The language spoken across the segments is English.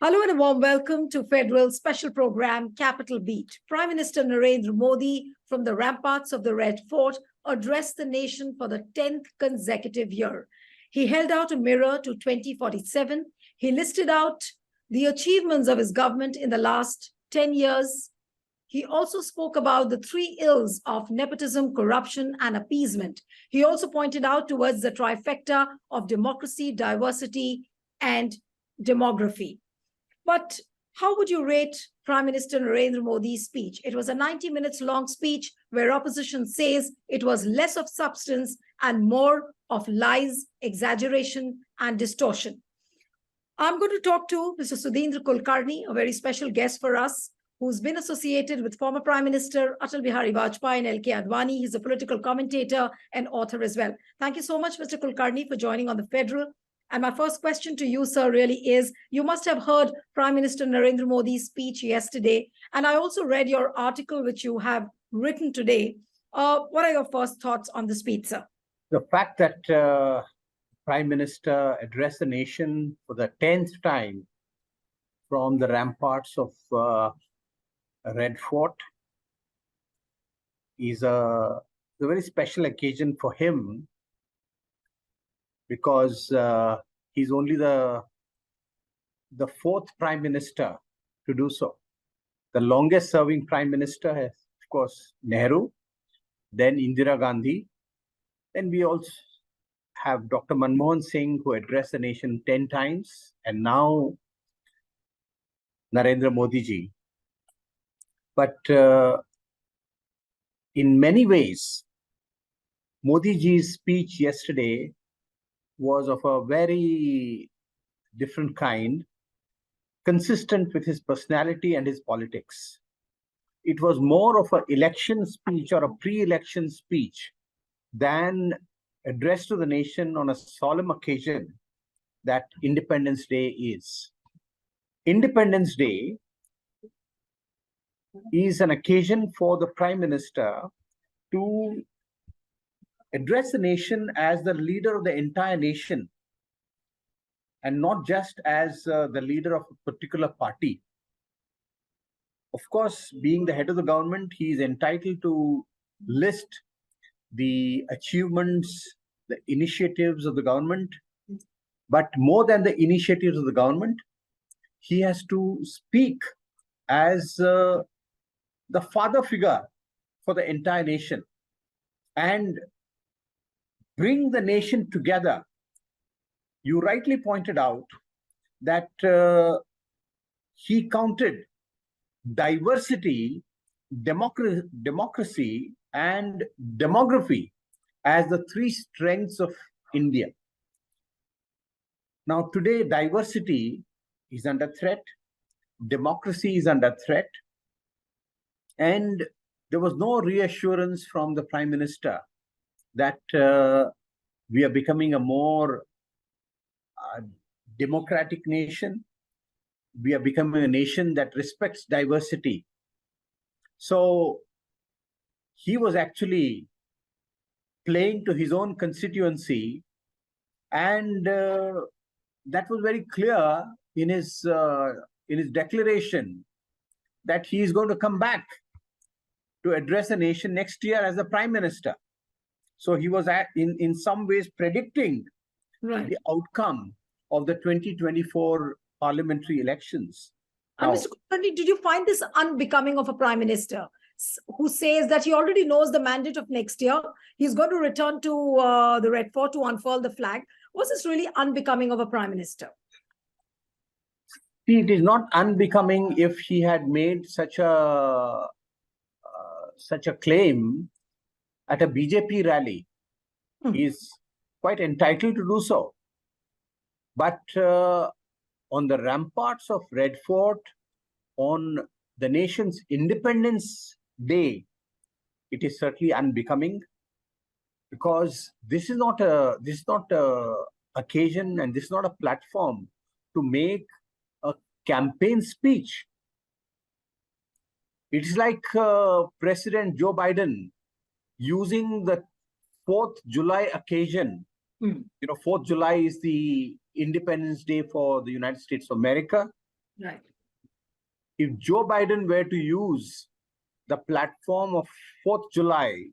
Hello and a warm welcome to Federal special program Capital Beat. Prime Minister Narendra Modi from the ramparts of the Red Fort addressed the nation for the 10th consecutive year. He held out a mirror to 2047. He listed out the achievements of his government in the last 10 years. He also spoke about the three ills of nepotism, corruption, and appeasement. He also pointed out towards the trifecta of democracy, diversity, and demography. But how would you rate Prime Minister Narendra Modi's speech? It was a 90 minutes long speech where opposition says it was less of substance and more of lies, exaggeration, and distortion. I'm going to talk to Mr. Sudheendra Kulkarni, a very special guest for us, who's been associated with former Prime Minister Atal Bihari Vajpayee and L.K. Advani. He's a political commentator and author as well. Thank you so much, Mr. Kulkarni, for joining on the Federal. And my first question to you, sir, really is, you must have heard Prime Minister Narendra Modi's speech yesterday. And I also read your article, which you have written today. What are your first thoughts on the speech, sir? The fact that Prime Minister addressed the nation for the 10th time from the ramparts of Red Fort is a very special occasion for him, because he's only the fourth Prime Minister to do so. The longest serving Prime Minister is, of course, Nehru, then Indira Gandhi. Then we also have Dr. Manmohan Singh, who addressed the nation 10 times, and now Narendra Modi ji. But in many ways, Modi ji's speech yesterday was of a very different kind, consistent with his personality and his politics. It was more of an election speech or a pre-election speech than addressed to the nation on a solemn occasion that Independence Day is. Independence Day is an occasion for the Prime Minister to address the nation as the leader of the entire nation, and not just as the leader of a particular party. Of course, being the head of the government, he is entitled to list the achievements, the initiatives of the government. But more than the initiatives of the government, he has to speak as the father figure for the entire nation and bring the nation together. You rightly pointed out that he counted diversity, democracy, and demography as the three strengths of India. Now, today, diversity is under threat, democracy is under threat, and there was no reassurance from the Prime Minister that we are becoming a more democratic nation. We are becoming a nation that respects diversity. So he was actually playing to his own constituency, and that was very clear in his declaration that he is going to come back to address the nation next year as the Prime Minister. So he was in some ways predicting the outcome of the 2024 parliamentary elections. Now, Mr. Kulkarni, did you find this unbecoming of a Prime Minister who says that he already knows the mandate of next year? He's going to return to the Red Fort to unfurl the flag. Was this really unbecoming of a Prime Minister? See, it is not unbecoming if he had made such a claim at a BJP rally. He is quite entitled to do so. But on the ramparts of Red Fort, on the nation's Independence Day, it is certainly unbecoming, because this is not a occasion, and this is not a platform to make a campaign speech. It is like President Joe Biden using the 4th July occasion. You know, 4th July is the Independence Day for the United States of America. Right. If Joe Biden were to use the platform of 4th July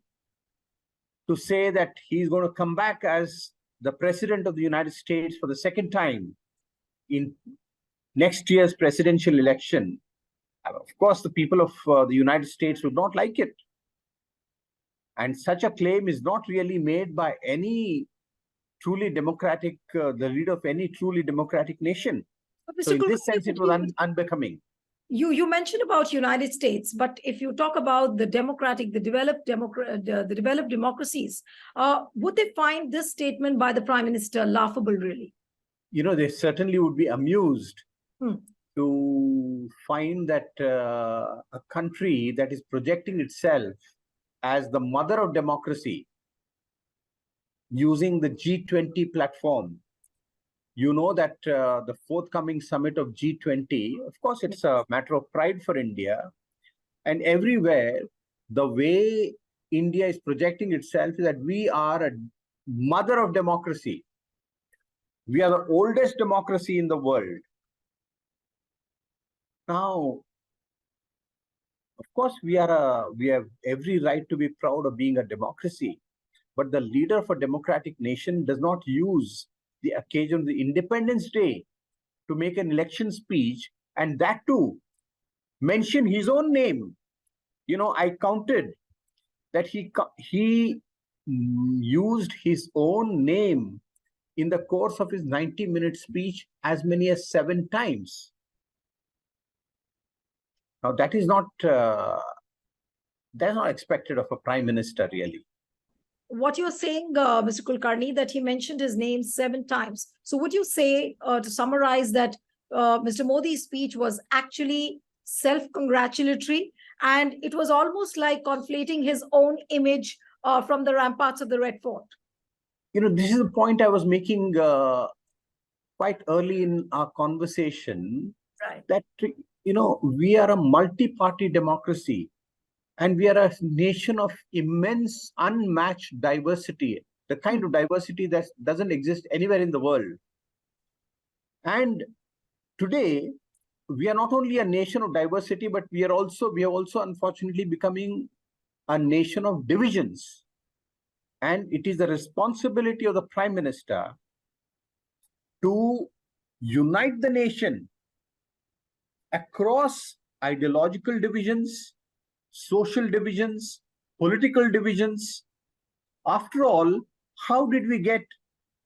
to say that he's going to come back as the president of the United States for the second time in next year's presidential election, of course, the people of the United States would not like it. And such a claim is not really made by any truly democratic, the leader of any truly democratic nation. But So Mr. in this Kulkarni, sense, it was unbecoming. you mentioned about United States, but if you talk about the developed democracies, would they find this statement by the Prime Minister laughable, really? You know, they certainly would be amused to find that a country that is projecting itself as the mother of democracy using the G20 platform. You know that the forthcoming summit of G20, of course, it's a matter of pride for India. And everywhere, the way India is projecting itself is that we are a mother of democracy. We are the oldest democracy in the world. Now, of course, we have every right to be proud of being a democracy. But the leader of a democratic nation does not use the occasion of the Independence Day to make an election speech, and that too mention his own name. You know, I counted that he used his own name in the course of his 90-minute speech as many as 7 times. Now that is not that's not expected of a prime minister, really. What you're saying, Mr. Kulkarni, that he mentioned his name 7 times. So would you say, to summarize, that Mr. Modi's speech was actually self-congratulatory, and it was almost like conflating his own image from the ramparts of the Red Fort? You know, this is the point I was making quite early in our conversation, right, that, you know, we are a multi-party democracy. And we are a nation of immense, unmatched diversity, the kind of diversity that doesn't exist anywhere in the world. And today, we are not only a nation of diversity, but we are also unfortunately becoming a nation of divisions. And it is the responsibility of the Prime Minister to unite the nation across ideological divisions, social divisions, political divisions. After all, how did we get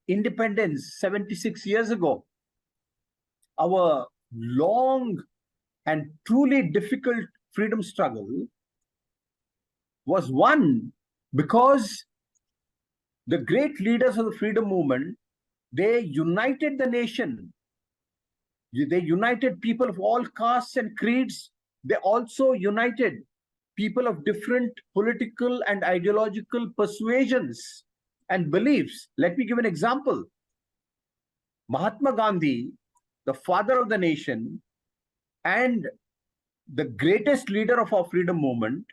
independence 76 years ago? Our long and truly difficult freedom struggle was won because the great leaders of the freedom movement, they united the nation. They united people of all castes and creeds. They also united people of different political and ideological persuasions and beliefs. Let me give an example. Mahatma Gandhi, the father of the nation and the greatest leader of our freedom movement,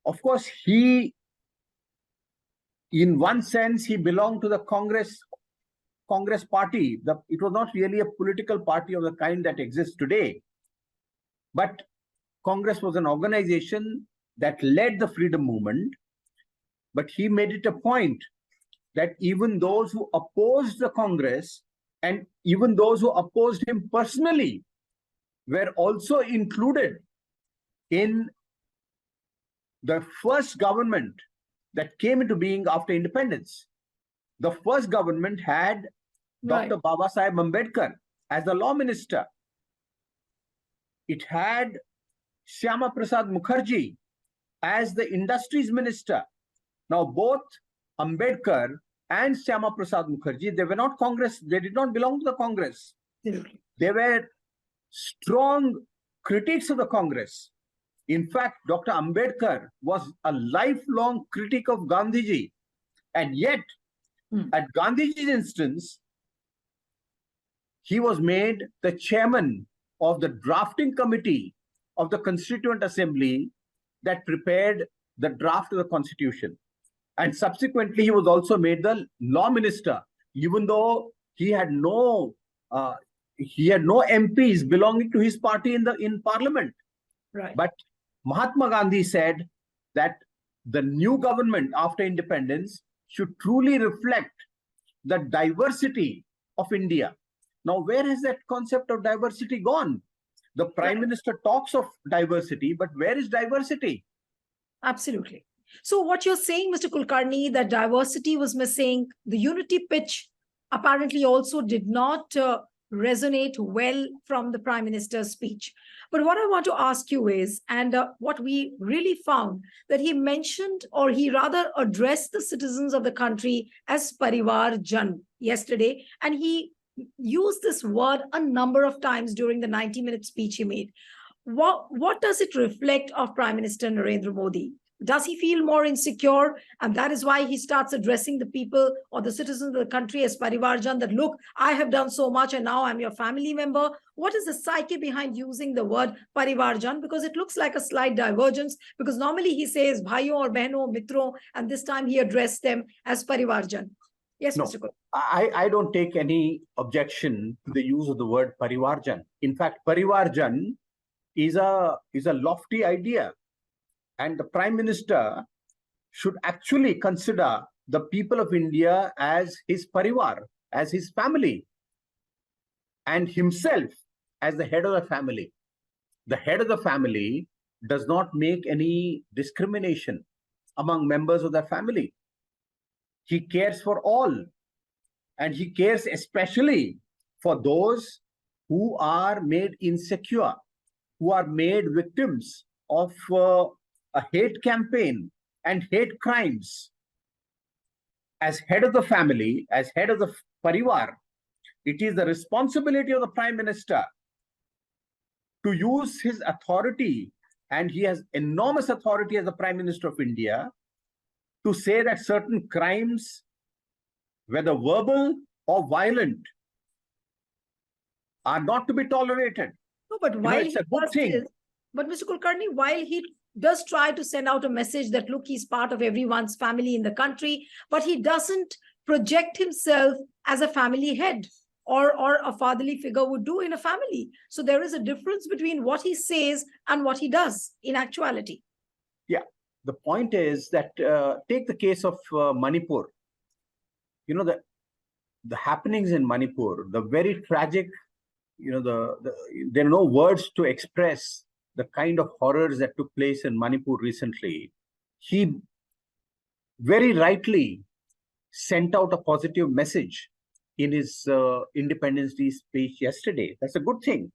of course, he, in one sense, he belonged to the Congress party. It was not really a political party of the kind that exists today. But Congress was an organization that led the freedom movement, but he made it a point that even those who opposed the Congress and even those who opposed him personally were also included in the first government that came into being after independence. The first government had Dr. Babasaheb Ambedkar as the law minister. It had Shyama Prasad Mukherjee as the industries minister. Now, both Ambedkar and Shyama Prasad Mukherjee, they were not Congress, they did not belong to the Congress. They were strong critics of the Congress. In fact, Dr. Ambedkar was a lifelong critic of Gandhiji. And yet, at Gandhiji's instance, he was made the chairman of the drafting committee of the Constituent Assembly that prepared the draft of the Constitution. And subsequently, he was also made the law minister, even though he had no he had no MPs belonging to his party in parliament. Right. But Mahatma Gandhi said that the new government after independence should truly reflect the diversity of India. Now, where has that concept of diversity gone? The Prime Minister talks of diversity, but where is diversity? Absolutely. So what you're saying, Mr. Kulkarni, that diversity was missing, the unity pitch apparently also did not resonate well from the Prime Minister's speech. But what I want to ask you is, and what we really found, that he mentioned, or he rather addressed the citizens of the country as parivarjan yesterday, and he used this word a number of times during the 90-minute speech he made. What does it reflect of Prime Minister Narendra Modi? Does he feel more insecure? And that is why he starts addressing the people or the citizens of the country as parivarjan, that look, I have done so much and now I'm your family member. What is the psyche behind using the word parivarjan? Because it looks like a slight divergence, because normally he says bhaiyo or behno, mitro, and this time he addressed them as parivarjan. Yes, No, Mr. Kul. I don't take any objection to the use of the word parivarjan. In fact, parivarjan is a lofty idea, and the Prime Minister should actually consider the people of India as his parivar, as his family, and himself as the head of the family. The head of the family does not make any discrimination among members of the family. He cares for all, and he cares especially for those who are made insecure, who are made victims of a hate campaign and hate crimes. As head of the family, as head of the parivar, it is the responsibility of the Prime Minister to use his authority, and he has enormous authority as the Prime Minister of India, to say that certain crimes, whether verbal or violent, are not to be tolerated. No, but while it's a good thing. But Mr. Kulkarni, while he does try to send out a message that, look, he's part of everyone's family in the country, but he doesn't project himself as a family head or a fatherly figure would do in a family. So there is a difference between what he says and what he does in actuality. Yeah, the point is that take the case of Manipur. You know, the happenings in Manipur, the very tragic, there are no words to express the kind of horrors that took place in Manipur recently. He very rightly sent out a positive message in his Independence Day speech yesterday. That's a good thing.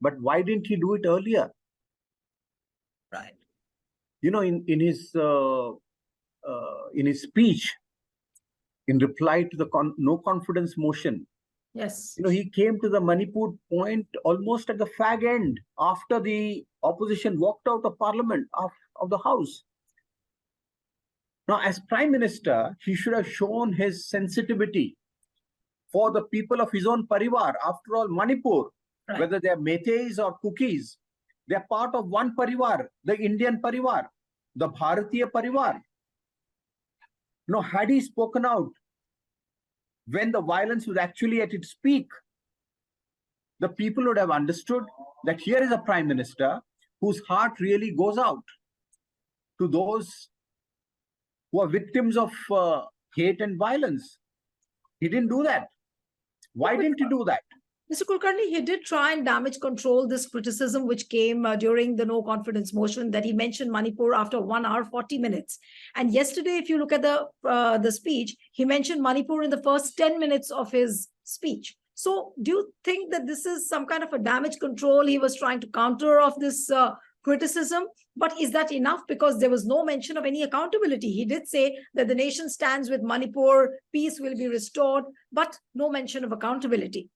But why didn't he do it earlier? Right. You know, in his speech, in reply to the no confidence motion, yes, he came to the Manipur point almost at the fag end, after the opposition walked out of Parliament, of the House. Now, as Prime Minister, he should have shown his sensitivity for the people of his own parivar. After all, Manipur, right, whether they are Meiteis or Kukis, they are part of one parivar, the Indian parivar, the Bharatiya parivar. Now, had he spoken out when the violence was actually at its peak, the people would have understood that here is a Prime Minister whose heart really goes out to those who are victims of hate and violence. He didn't do that. Why didn't he do that? Mr. Kulkarni, he did try and damage control this criticism which came during the no confidence motion, that he mentioned Manipur after 1 hour, 40 minutes. And yesterday, if you look at the speech, he mentioned Manipur in the first 10 minutes of his speech. So do you think that this is some kind of a damage control he was trying to counter of this criticism? But is that enough? Because there was no mention of any accountability. He did say that the nation stands with Manipur, peace will be restored, but no mention of accountability.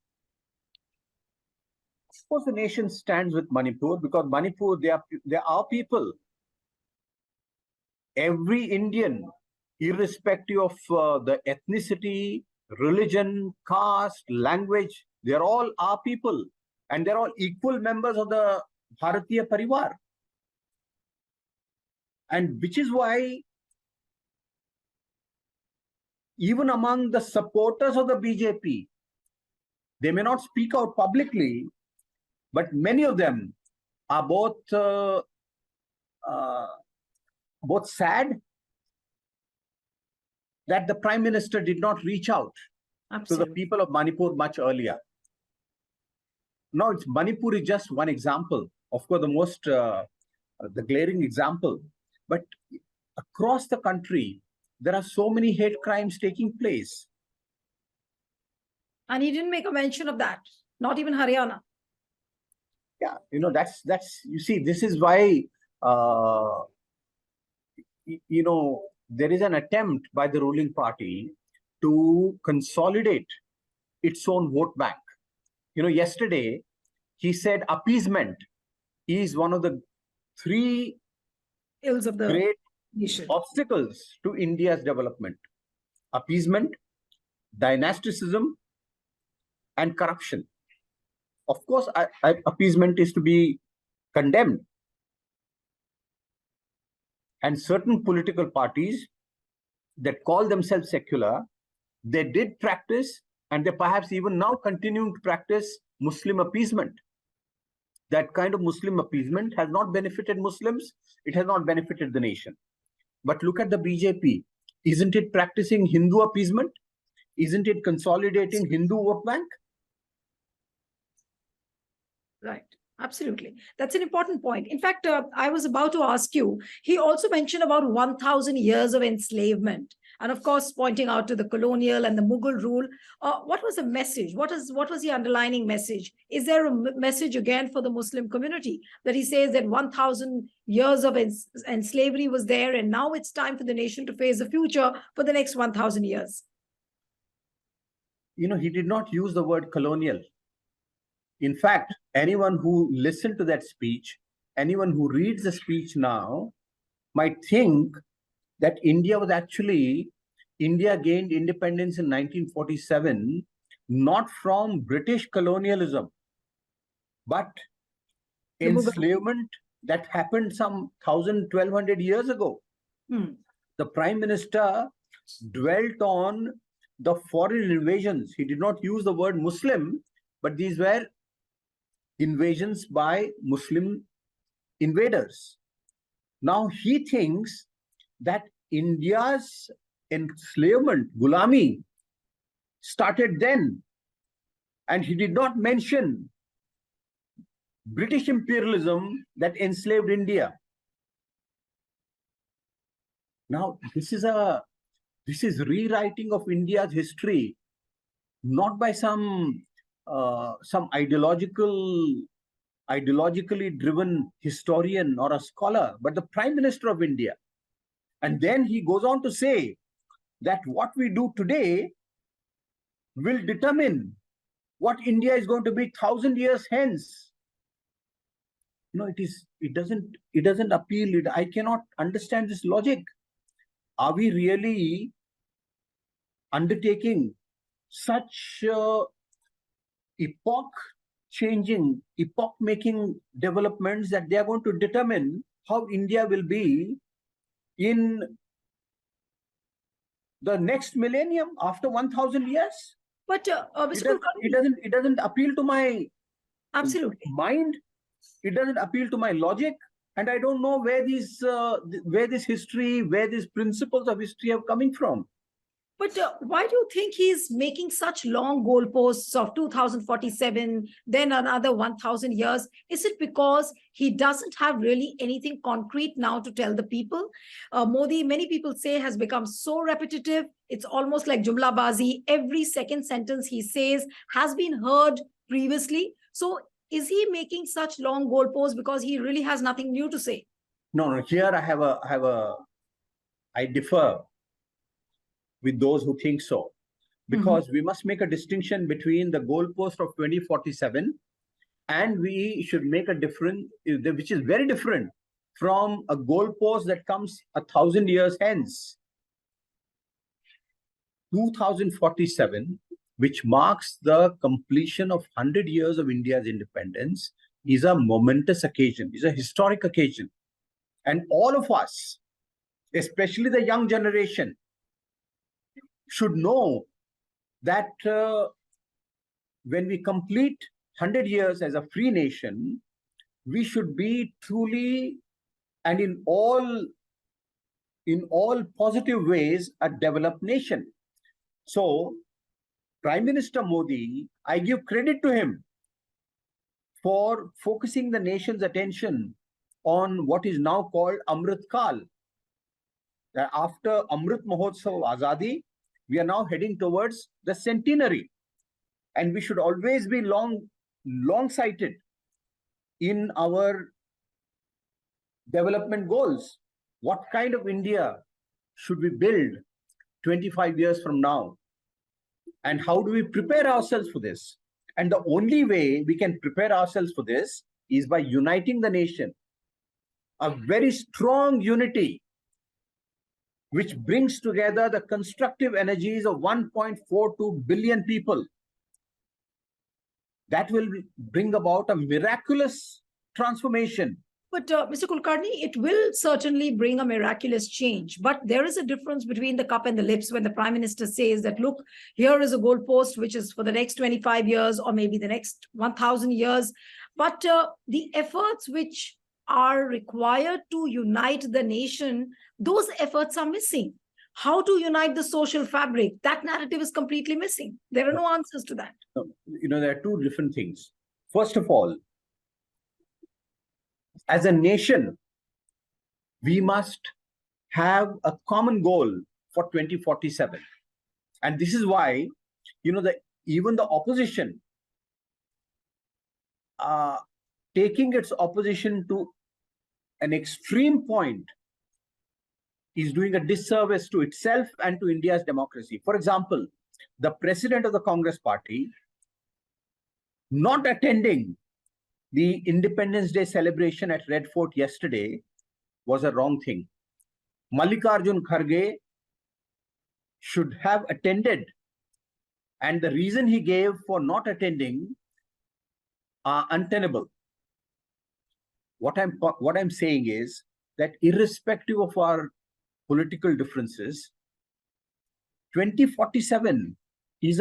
Of course, the nation stands with Manipur, because Manipur, they are people. Every Indian, irrespective of the ethnicity, religion, caste, language, they're all our people, and they're all equal members of the Bharatiya Parivar. And which is why even among the supporters of the BJP, They may not speak out publicly, but many of them are both sad that the Prime Minister did not reach out to the people of Manipur much earlier. Now, Manipur is just one example, of course, the glaring example. But across the country, there are so many hate crimes taking place. And he didn't make a mention of that, not even Haryana. Yeah, that's you see, this is why there is an attempt by the ruling party to consolidate its own vote bank. Yesterday he said appeasement is one of the three ills of the great nation. Obstacles to India's development: appeasement, dynasticism, and corruption. Of course, appeasement is to be condemned. And certain political parties that call themselves secular, they did practice, and they perhaps even now continuing to practice Muslim appeasement. That kind of Muslim appeasement has not benefited Muslims. It has not benefited the nation. But look at the BJP. Isn't it practicing Hindu appeasement? Isn't it consolidating Hindu vote bank? Right. Absolutely. That's an important point. In fact, I was about to ask you, he also mentioned about 1,000 years of enslavement. And of course, pointing out to the colonial and the Mughal rule. What was the message? What was the underlining message? Is there a message again for the Muslim community that he says that 1,000 years of slavery was there, and now it's time for the nation to face the future for the next 1,000 years? He did not use the word colonial. In fact, anyone who listened to that speech, anyone who reads the speech now, might think that India gained independence in 1947, not from British colonialism, but enslavement that happened some 1,200 years ago. The Prime Minister dwelt on the foreign invasions. He did not use the word Muslim, but these were invasions by Muslim invaders. Now he thinks that India's enslavement, Gulami, started then. And he did not mention British imperialism that enslaved India. Now, this is rewriting of India's history, not by some ideologically driven historian or a scholar, but the Prime Minister of India. And then he goes on to say that what we do today will determine what India is going to be 1,000 years hence. It doesn't appeal. I cannot understand this logic. Are we really undertaking such epoch-changing, epoch-making developments that they are going to determine how India will be in the next millennium after 1,000 years? But Mr. It doesn't appeal to my mind. It doesn't appeal to my logic, and I don't know where these principles of history are coming from. But why do you think he's making such long goalposts of 2047, then another 1,000 years? Is it because he doesn't have really anything concrete now to tell the people? Modi, many people say, has become so repetitive. It's almost like Jumla Bazi. Every second sentence he says has been heard previously. So is he making such long goalposts because he really has nothing new to say? No. Here I differ with those who think so, because we must make a distinction between the goalpost of 2047, and we should make a difference, which is very different from a goalpost that comes 1,000 years hence. 2047, which marks the completion of 100 years of India's independence, is a momentous occasion, is a historic occasion. And all of us, especially the young generation, should know that when we complete 100 years as a free nation, we should be truly and in all positive ways a developed nation. So Prime Minister Modi, I give credit to him for focusing the nation's attention on what is now called Amrit Kal. That after Amrit Mahotsav Azadi, we are now heading towards the centenary. And we should always be long-sighted in our development goals. What kind of India should we build 25 years from now? And how do we prepare ourselves for this? And the only way we can prepare ourselves for this is by uniting the nation. A very strong unity which brings together the constructive energies of 1.42 billion people. That will bring about a miraculous transformation. But Mr. Kulkarni, it will certainly bring a miraculous change. But there is a difference between the cup and the lips when the Prime Minister says that, look, here is a goalpost which is for the next 25 years or maybe the next 1,000 years. But the efforts which are required to unite the nation, those efforts are missing. How to unite the social fabric? That narrative is completely missing. There are no answers to that. There are two different things. First of all, as a nation, we must have a common goal for 2047. And this is why, even the opposition, taking its opposition to an extreme point, is doing a disservice to itself and to India's democracy. For example, the president of the Congress party not attending the Independence Day celebration at Red Fort yesterday was a wrong thing. Mallikarjun Kharge should have attended, and the reason he gave for not attending are untenable. What I'm saying is that irrespective of our political differences, 2047 is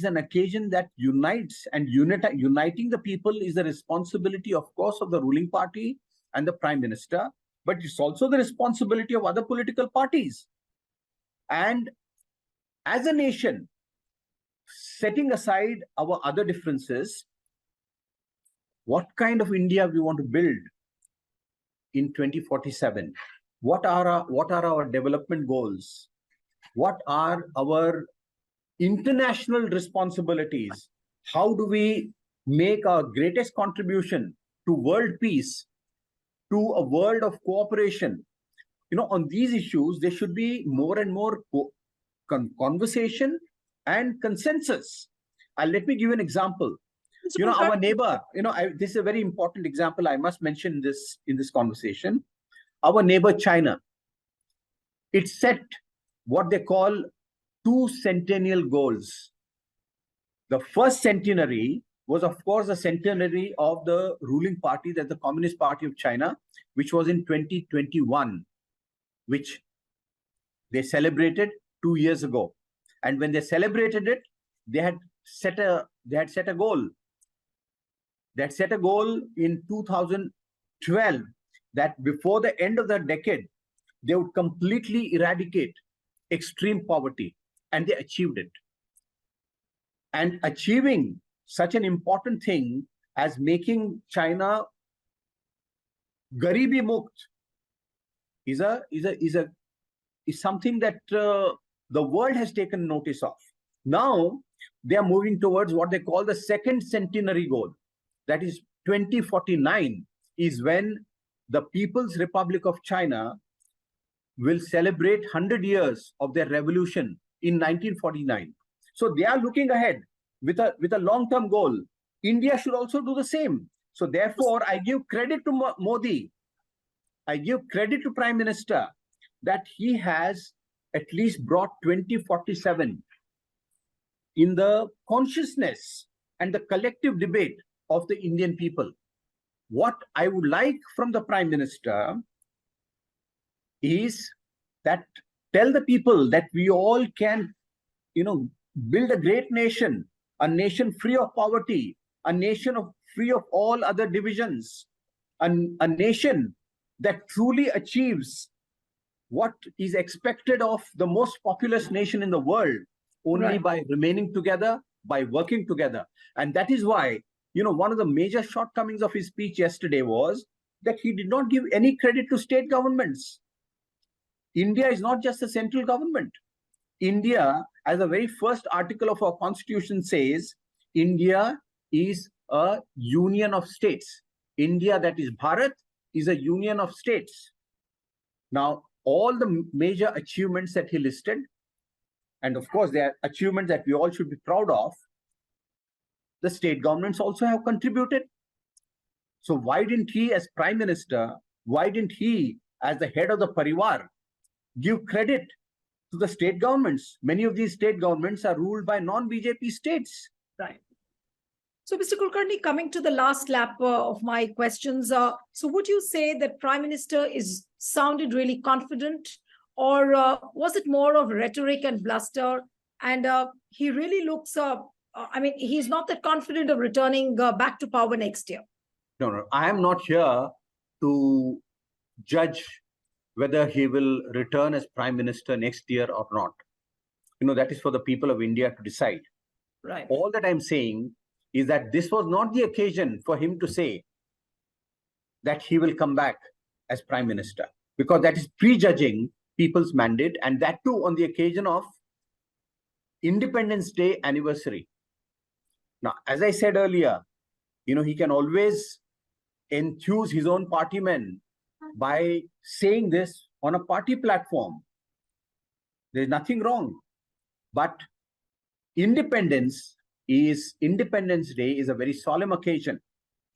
an occasion that unites, and uniting the people is the responsibility, of course, of the ruling party and the Prime Minister, but it's also the responsibility of other political parties. And as a nation, setting aside our other differences, what kind of India we want to build in 2047? What are our development goals? What are our international responsibilities? How do we make our greatest contribution to world peace, to a world of cooperation? On these issues, there should be more and more conversation and consensus. Let me give you an example. Our neighbor, this is a very important example. I must mention this in this conversation. Our neighbor China, it set what they call 2 centennial goals. The first centenary was, of course, the centenary of the ruling party, that's the Communist Party of China, which was in 2021, which they celebrated 2 years ago. And when they celebrated it, they had set a goal. They had set a goal in 2012 that before the end of the decade, they would completely eradicate extreme poverty. And they achieved it. And achieving such an important thing as making China Garibi Mukt is something that the world has taken notice of. Now they are moving towards what they call the second centenary goal. That is 2049 is when the People's Republic of China will celebrate 100 years of their revolution in 1949. So they are looking ahead with a long-term goal. India should also do the same. So therefore, I give credit to Modi. I give credit to Prime Minister that he has at least brought 2047 in the consciousness and the collective debate of the Indian people. What I would like from the Prime Minister is that tell the people that we all can, build a great nation a nation free of poverty, a nation free of all other divisions, a nation that truly achieves what is expected of the most populous nation in the world, only Right. by remaining together, by working together. And that is why, one of the major shortcomings of his speech yesterday was that he did not give any credit to state governments. India is not just a central government. India, as the very first article of our constitution says, India is a union of states. India, that is Bharat, is a union of states. Now, all the major achievements that he listed, and of course, they are achievements that we all should be proud of, the state governments also have contributed. So why didn't he, as Prime Minister, why didn't he, as the head of the parivar, give credit to the state governments? Many of these state governments are ruled by non-BJP states. Right. So, Mr. Kulkarni, coming to the last lap of my questions, so would you say that Prime Minister sounded really confident, or was it more of rhetoric and bluster? And he really looks, he's not that confident of returning back to power next year. No, I am not here to judge whether he will return as Prime Minister next year or not. That is for the people of India to decide. Right. All that I'm saying is that this was not the occasion for him to say that he will come back as Prime Minister, because that is prejudging people's mandate, and that too on the occasion of Independence Day anniversary. Now, as I said earlier, he can always enthuse his own party men by saying this on a party platform. There's nothing wrong. But Independence Day is a very solemn occasion,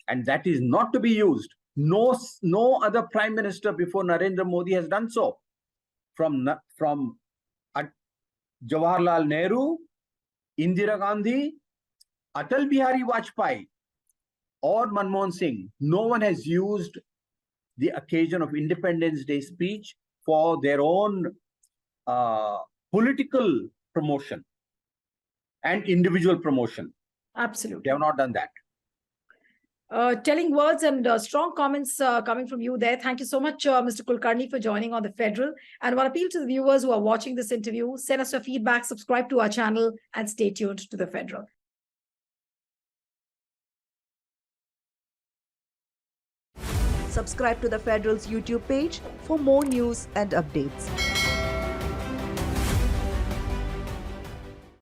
and that is not to be used. No other Prime Minister before Narendra Modi has done so. From Jawaharlal Nehru, Indira Gandhi, Atal Bihari Vajpayee, or Manmohan Singh, no one has used the occasion of Independence Day speech for their own political promotion and individual promotion. Absolutely. They have not done that. Telling words and strong comments coming from you there. Thank you so much, Mr. Kulkarni, for joining on The Federal. And I want to appeal to the viewers who are watching this interview, send us your feedback, subscribe to our channel, and stay tuned to The Federal. Subscribe to The Federal's YouTube page for more news and updates.